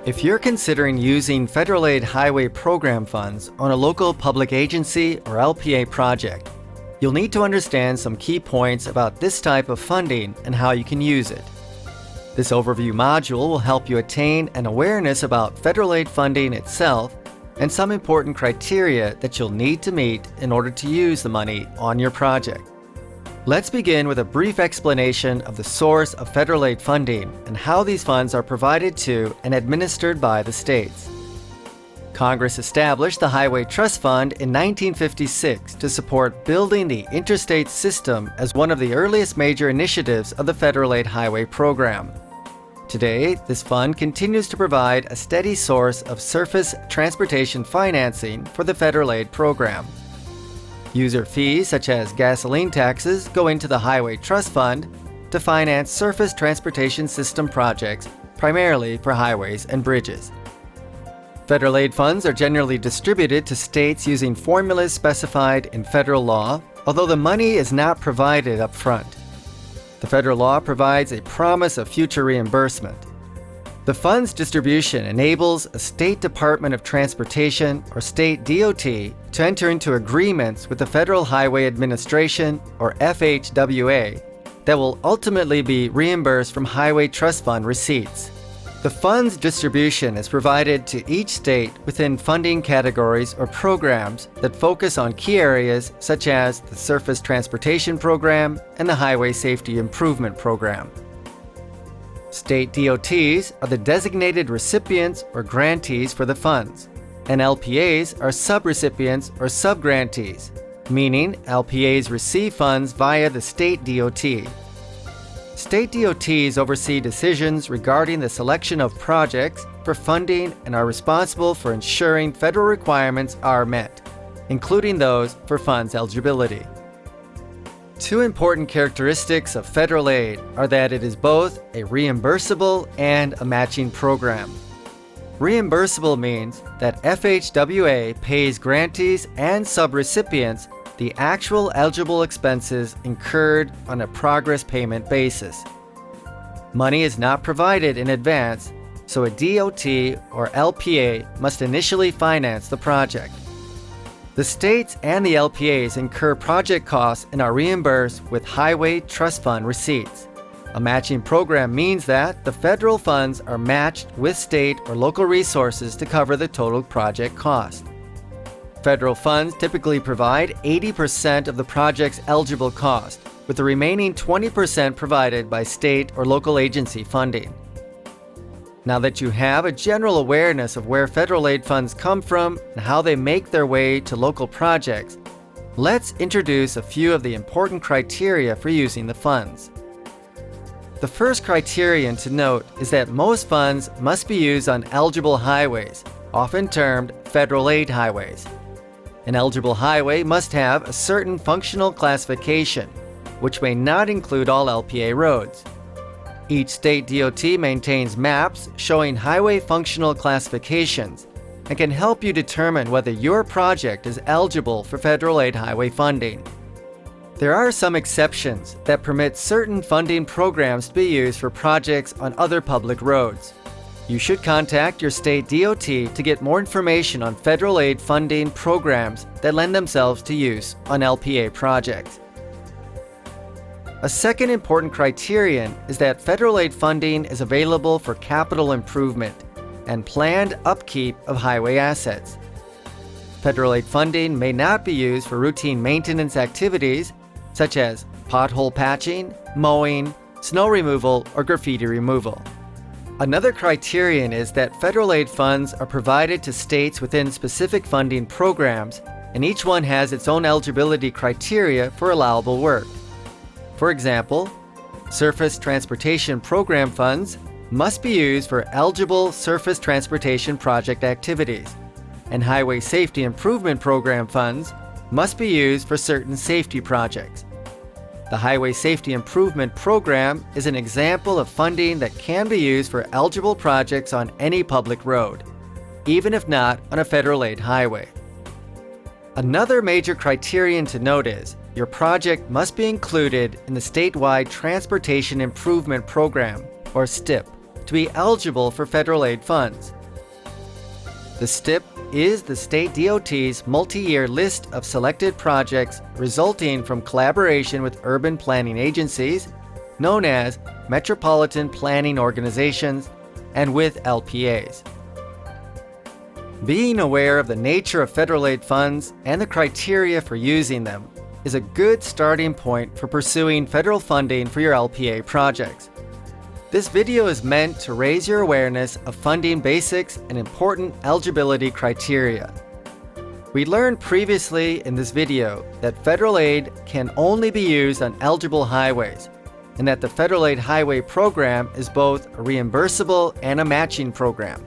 If you're considering using federal aid highway program funds on a local public agency or LPA project, you'll need to understand some key points about this type of funding and how you can use it. This overview module will help you attain an awareness about federal aid funding itself and some important criteria that you'll need to meet in order to use the money on your project. Let's begin with a brief explanation of the source of federal aid funding and how these funds are provided to and administered by the states. Congress established the Highway Trust Fund in 1956 to support building the interstate system as one of the earliest major initiatives of the federal aid highway program. Today, this fund continues to provide a steady source of surface transportation financing for the federal aid program. User fees such as gasoline taxes go into the Highway Trust Fund to finance surface transportation system projects, primarily for highways and bridges. Federal aid funds are generally distributed to states using formulas specified in federal law, although the money is not provided up front. The federal law provides a promise of future reimbursement. The fund's distribution enables a state Department of Transportation or state DOT to enter into agreements with the Federal Highway Administration or FHWA that will ultimately be reimbursed from Highway Trust Fund receipts. The fund's distribution is provided to each state within funding categories or programs that focus on key areas such as the Surface Transportation Program and the Highway Safety Improvement Program. State DOTs are the designated recipients or grantees for the funds, and LPAs are subrecipients or subgrantees, meaning LPAs receive funds via the state DOT. State DOTs oversee decisions regarding the selection of projects for funding and are responsible for ensuring federal requirements are met, including those for funds eligibility. Two important characteristics of federal aid are that it is both a reimbursable and a matching program. Reimbursable means that FHWA pays grantees and subrecipients the actual eligible expenses incurred on a progress payment basis. Money is not provided in advance, so a DOT or LPA must initially finance the project. The states and the LPAs incur project costs and are reimbursed with Highway Trust Fund receipts. A matching program means that the federal funds are matched with state or local resources to cover the total project cost. Federal funds typically provide 80% of the project's eligible cost, with the remaining 20% provided by state or local agency funding. Now that you have a general awareness of where federal aid funds come from and how they make their way to local projects, let's introduce a few of the important criteria for using the funds. The first criterion to note is that most funds must be used on eligible highways, often termed federal aid highways. An eligible highway must have a certain functional classification, which may not include all LPA roads. Each state DOT maintains maps showing highway functional classifications and can help you determine whether your project is eligible for federal aid highway funding. There are some exceptions that permit certain funding programs to be used for projects on other public roads. You should contact your state DOT to get more information on federal aid funding programs that lend themselves to use on LPA projects. A second important criterion is that federal aid funding is available for capital improvement and planned upkeep of highway assets. Federal aid funding may not be used for routine maintenance activities such as pothole patching, mowing, snow removal, or graffiti removal. Another criterion is that federal aid funds are provided to states within specific funding programs, and each one has its own eligibility criteria for allowable work. For example, Surface Transportation Program funds must be used for eligible surface transportation project activities, and Highway Safety Improvement Program funds must be used for certain safety projects. The Highway Safety Improvement Program is an example of funding that can be used for eligible projects on any public road, even if not on a federal aid highway. Another major criterion to note is your project must be included in the statewide Transportation Improvement Program, or STIP, to be eligible for federal aid funds. The STIP is the state DOT's multi-year list of selected projects resulting from collaboration with urban planning agencies, known as Metropolitan Planning Organizations, and with LPAs. Being aware of the nature of federal aid funds and the criteria for using them is a good starting point for pursuing federal funding for your LPA projects. This video is meant to raise your awareness of funding basics and important eligibility criteria. We learned previously in this video that federal aid can only be used on eligible highways, and that the Federal Aid Highway Program is both a reimbursable and a matching program.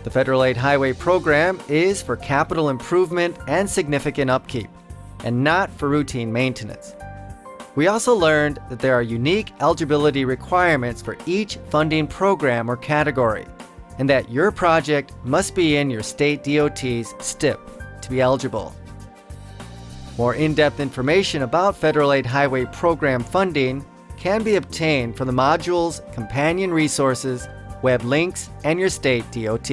The Federal Aid Highway Program is for capital improvement and significant upkeep, and not for routine maintenance. We also learned that there are unique eligibility requirements for each funding program or category, and that your project must be in your state DOT's STIP to be eligible. More in-depth information about Federal Aid Highway Program funding can be obtained from the module's companion resources, web links, and your state DOT.